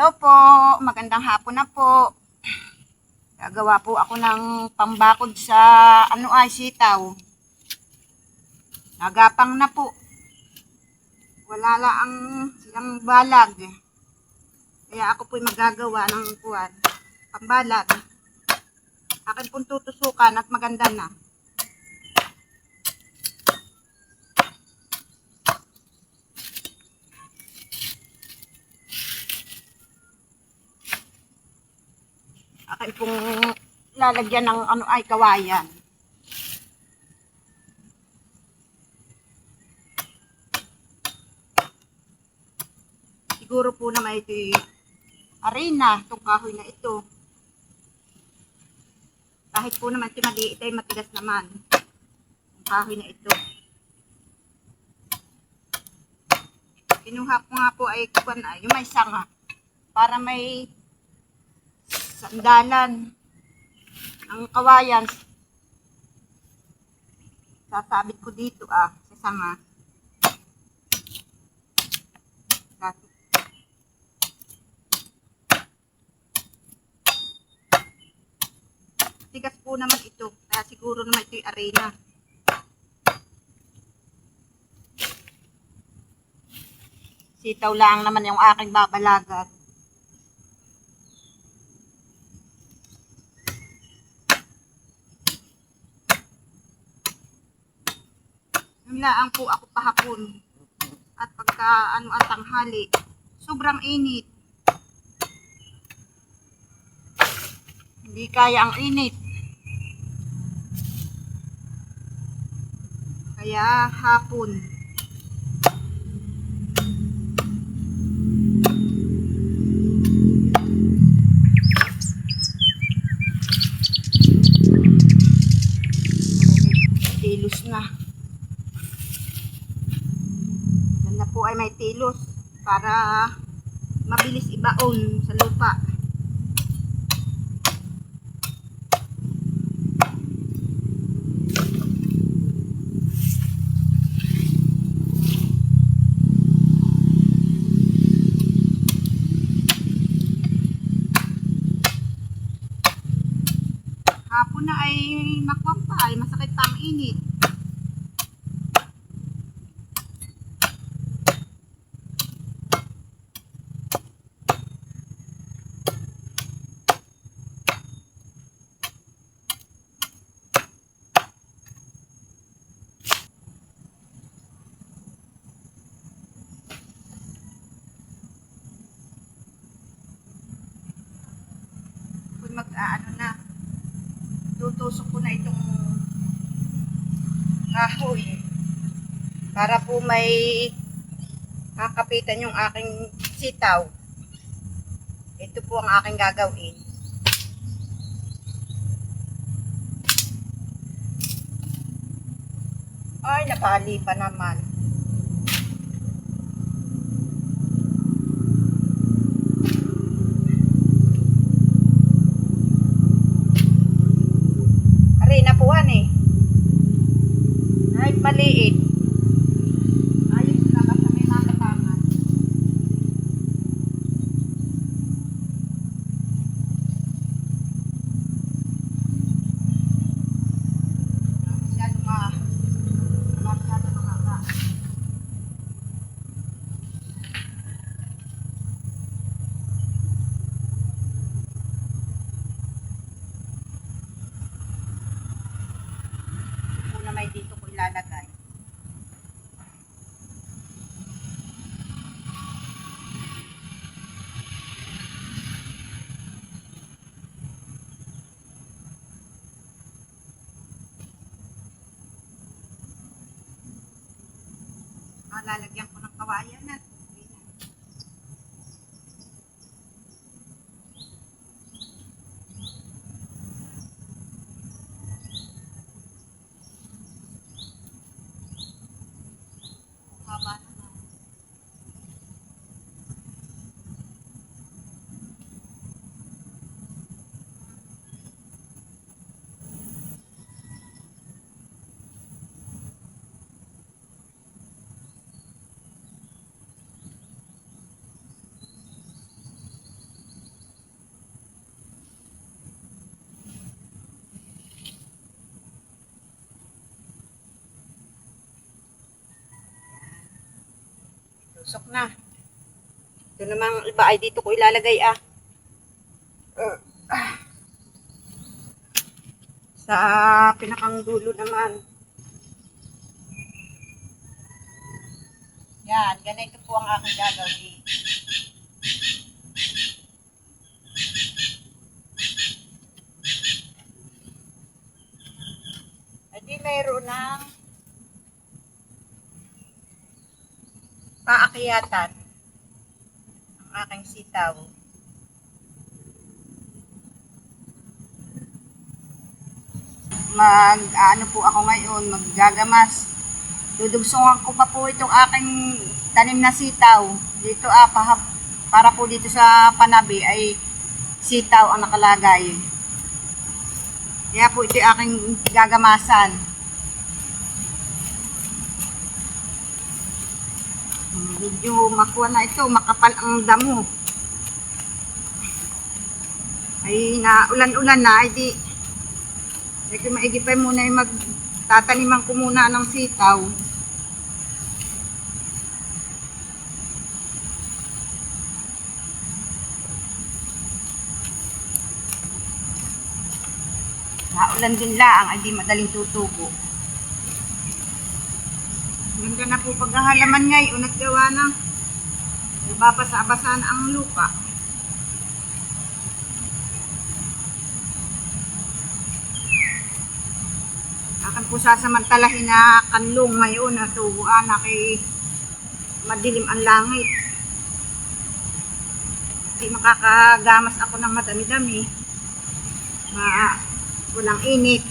Hello po, magandang hapon na po. Gagawa po ako ng pambakod sa sitaw. Nagapang na po. Wala lang silang balag. Kaya ako po'y magagawa ng pambalag. Akin pong tutusukan at maganda na. Akin pong lalagyan ng kawayan. Siguro po naman ito arena, itong kahoy na ito. Kahit po naman ito maliit ay matigas naman. Yung kahoy na ito. Kinuha ko nga po ay yung may sanga. Para may sandalan ng kawayan. Sasabit ko dito sa sanga. Tigas po naman ito. Kaya siguro naman ito'y arena. Sitaw lang naman yung aking babalagan. Nilaang po ako pahapon. At pagka ang tanghali, sobrang init. Hindi kaya ang init. Kaya hapon. Tilos na. Yan na po ay may tilos para mabilis ibaon sa lupa. Hapon na ay makwang pa, ay masakit pa ang init. Kung na, tutusok ko na itong kahoy para po may kakapitan yung aking sitaw. Ito po ang aking gagawin. Ay, napali pa naman. Napuhan kahit maliit ayos na basta may makapangan. Masyado makaka. May dito ko ilalagay. Lalagyan ko ng kawayan at Sok na. Ito namang iba ay dito ko ilalagay Sa pinakang dulo naman. Yan, ganito po ang aking gagawin. Adi mayroon ng paakyatan ang aking sitaw. Ano po ako ngayon, maggagamas. Dudugsungan ko pa po itong aking tanim na sitaw. Dito para po dito sa panabi ay sitaw ang nakalagay. Kaya po ito yung aking gagamasan. Medyo makuha na ito, makapal ang damo. Ay ulan-ulan na, ay di maigipay muna yung magtataniman ko muna ng sitaw. Naulan din lang, ay di madaling tutubo. Ganda na po paghahalaman ngayon at gawa na nababasa-abasaan ang lupa. Akan po sasamantalahin na kanlong ngayon at tubuan na kay madilim ang langit. Hindi makakagamas ako ng madami-dami. Walang init.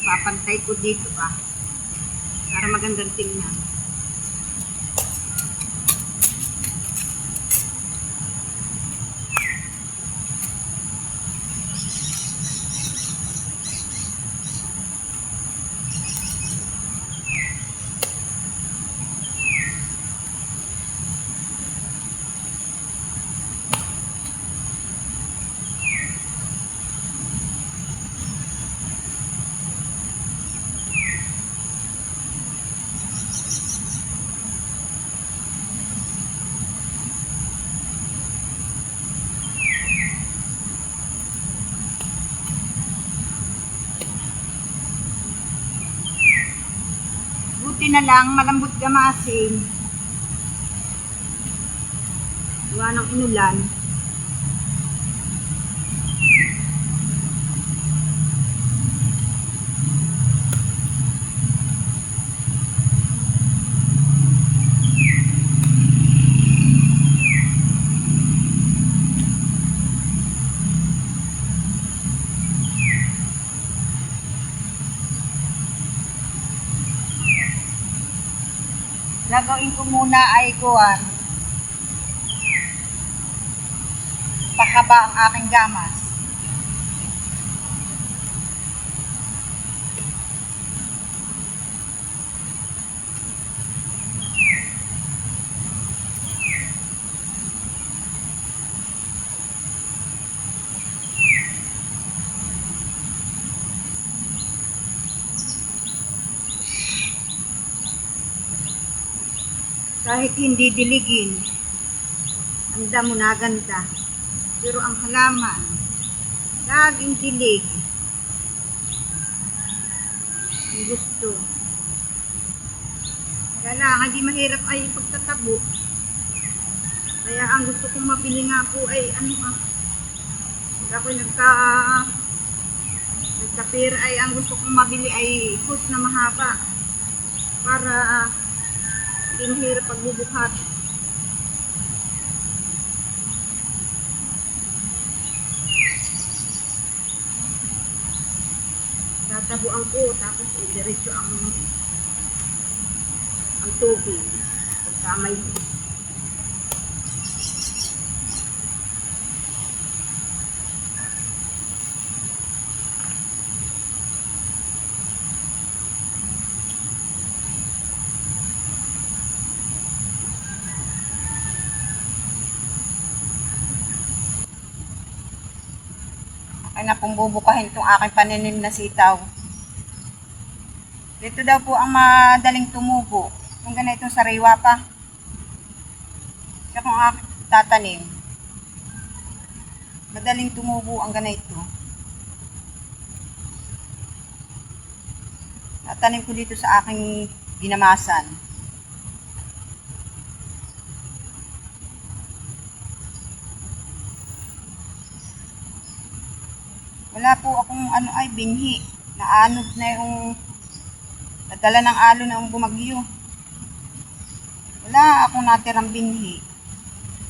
Papantay ko dito para magandang tingnan. Buti na lang, malambot gamasin. Gawa ng inulan. Gagawin ko muna ay pahaba ang aking gamas. Kahit hindi diligin, ang damo na ganda. Pero ang halaman, laging dilig. Ang gusto. Kaya hindi mahirap ay pagtatabo. Kaya ang gusto kong mabili nga po ay pag ako'y nagkapira ay ang gusto kong mabili ay ikot na mahaba. Para hindi mahirap pagbubukhat. Tatabuan ko tapos diretso ang tubig pagka may ay na pong bubukahin itong aking paninim na sitaw. Dito daw po ang madaling tumubo. Kung ganitong sariwa pa. Siya kung aking tatanim. Madaling tumubo ang ganito. Tatanim ko dito sa aking ginamasan. Wala po akong binhi. Naanod na yung nadala ng alon na yung bumagyo. Wala akong natirang binhi.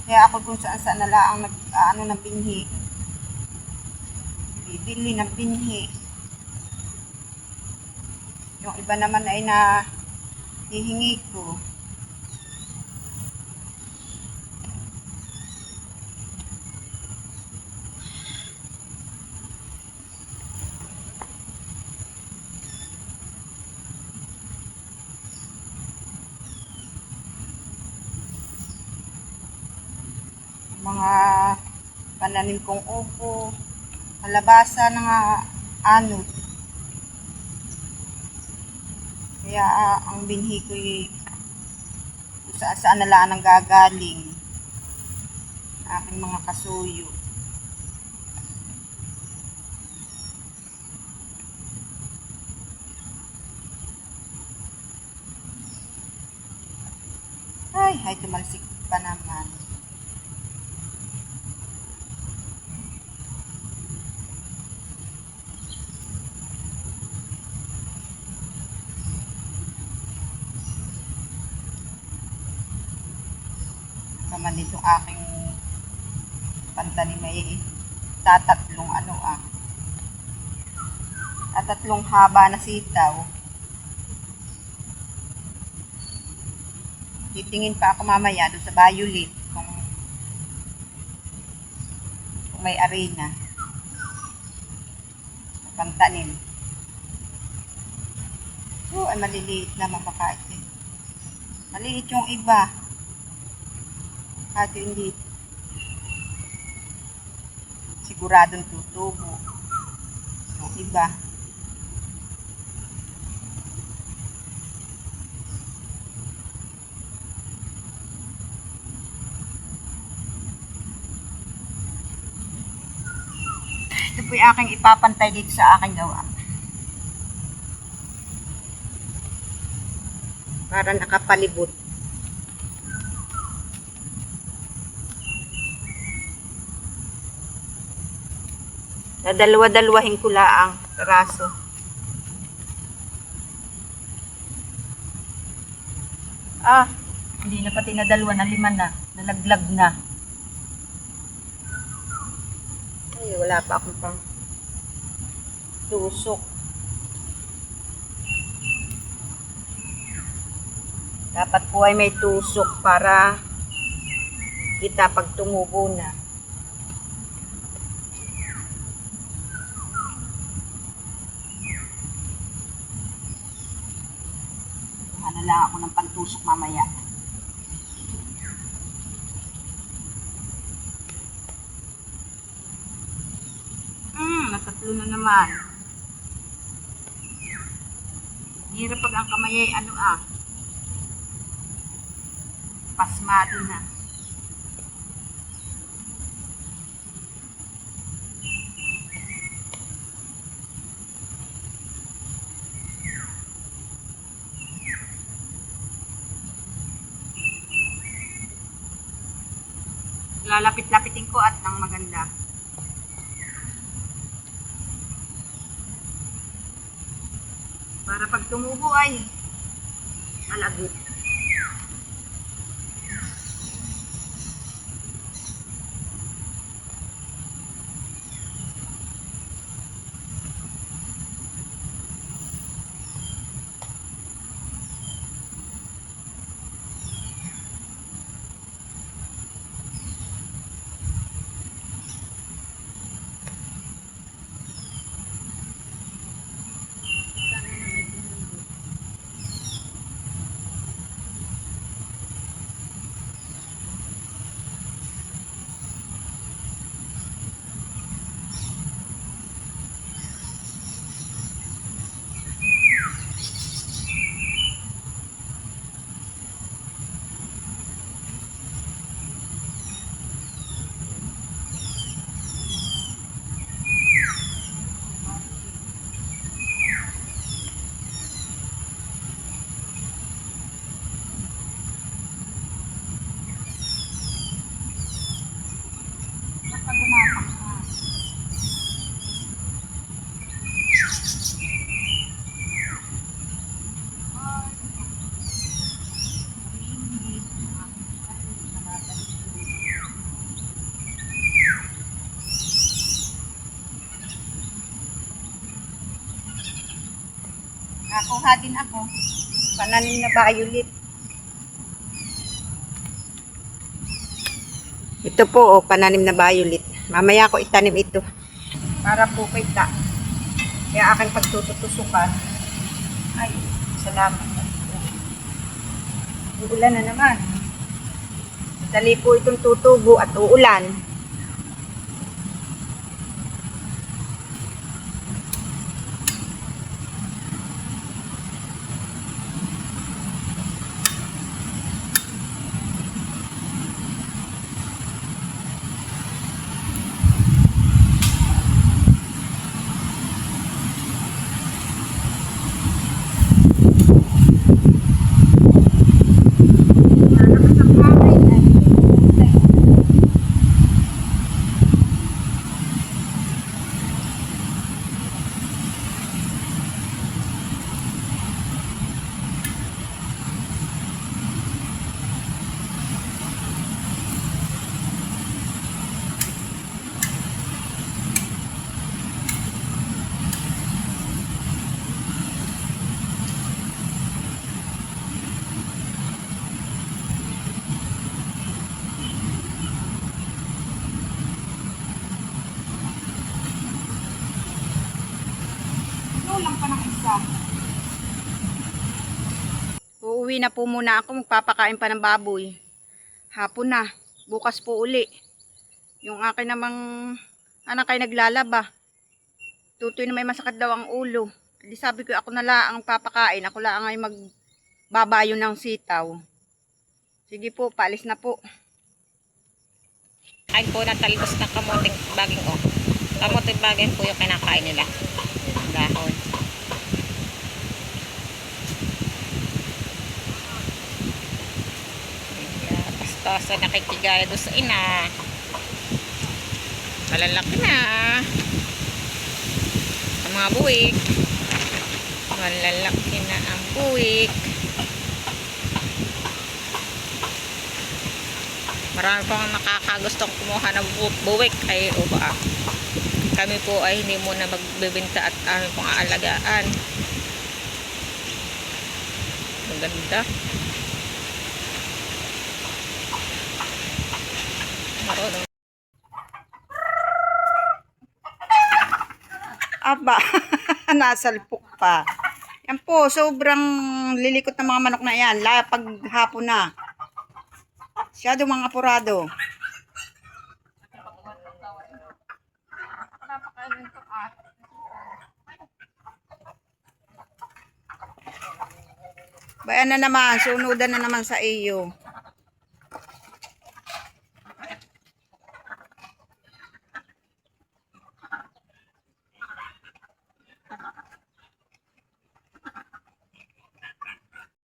Kaya ako kung saan na lang ng binhi. Bibili ng binhi. Yung iba naman ay na hihingi ko. Mga pananim kong upo, kalabasa ng anod. Kaya ang binhi ko kung saan na lang ang gagaling. Aking mga kasuyo. Ay, tumalsik pa naman. Naman dito aking pantanim ay tatatlong haba na sitaw. Titingin pa ako mamaya doon sa violet kung may arena pantanim. Ay maliliit na mapakait eh. Maliit yung iba. At hindi siguradong tutubo yung iba. Ito po yung aking ipapantay dito sa aking gawa para nakapalibot. Nadalwa-dalwahin ko laang peraso. Hindi na pati nadalwa na 5 na. Nalaglag na. Ay, wala pa akong pang tusok. Dapat po ay may tusok para kita pag tumubo na. Lang ako ng pantusok mamaya. Natatlo na naman. Hirap pag ang kamay ay pasmado na. Lalapit-lapitin ko at ng maganda. Para pag tumubo ay malagot. Nakuha din ako. Pananim na violet. Ito po, pananim na violet. Mamaya ko itanim ito. Para po kita. Kaya aking pagtututusukan. Ay, salamat. Uulan na naman. Dali po itong tutubo at uulan. Lang pa ng isa. Uuwi na po muna ako. Magpapakain pa ng baboy. Hapon na. Bukas po uli. Yung akin namang anak ay naglalaba. Tutoy na may masakit daw ang ulo. Di sabi ko ako na lang ang papakain. Ako lang ay magbabayo ng sitaw. Sige po, paalis na po. Kain po na talbos ng kamuting baging o. Kamuting baging po yung kinakain nila. Dahon. Basta nakikigaya doon sa ina. Malalaki na. Ang mga buwik. Malalaki na ang buwik. Marami pang nakakagustong kumuha ng buwik ay uba. Kami po ay hindi muna magbebenta at amin pong aalagaan. Maganda. Marunong. Aba, nasalpok pa. Yan po, sobrang lilikot ng mga manok na yan. Pag hapon na. Masyado mga apurado. Bayan na naman, sunudan na naman sa iyo.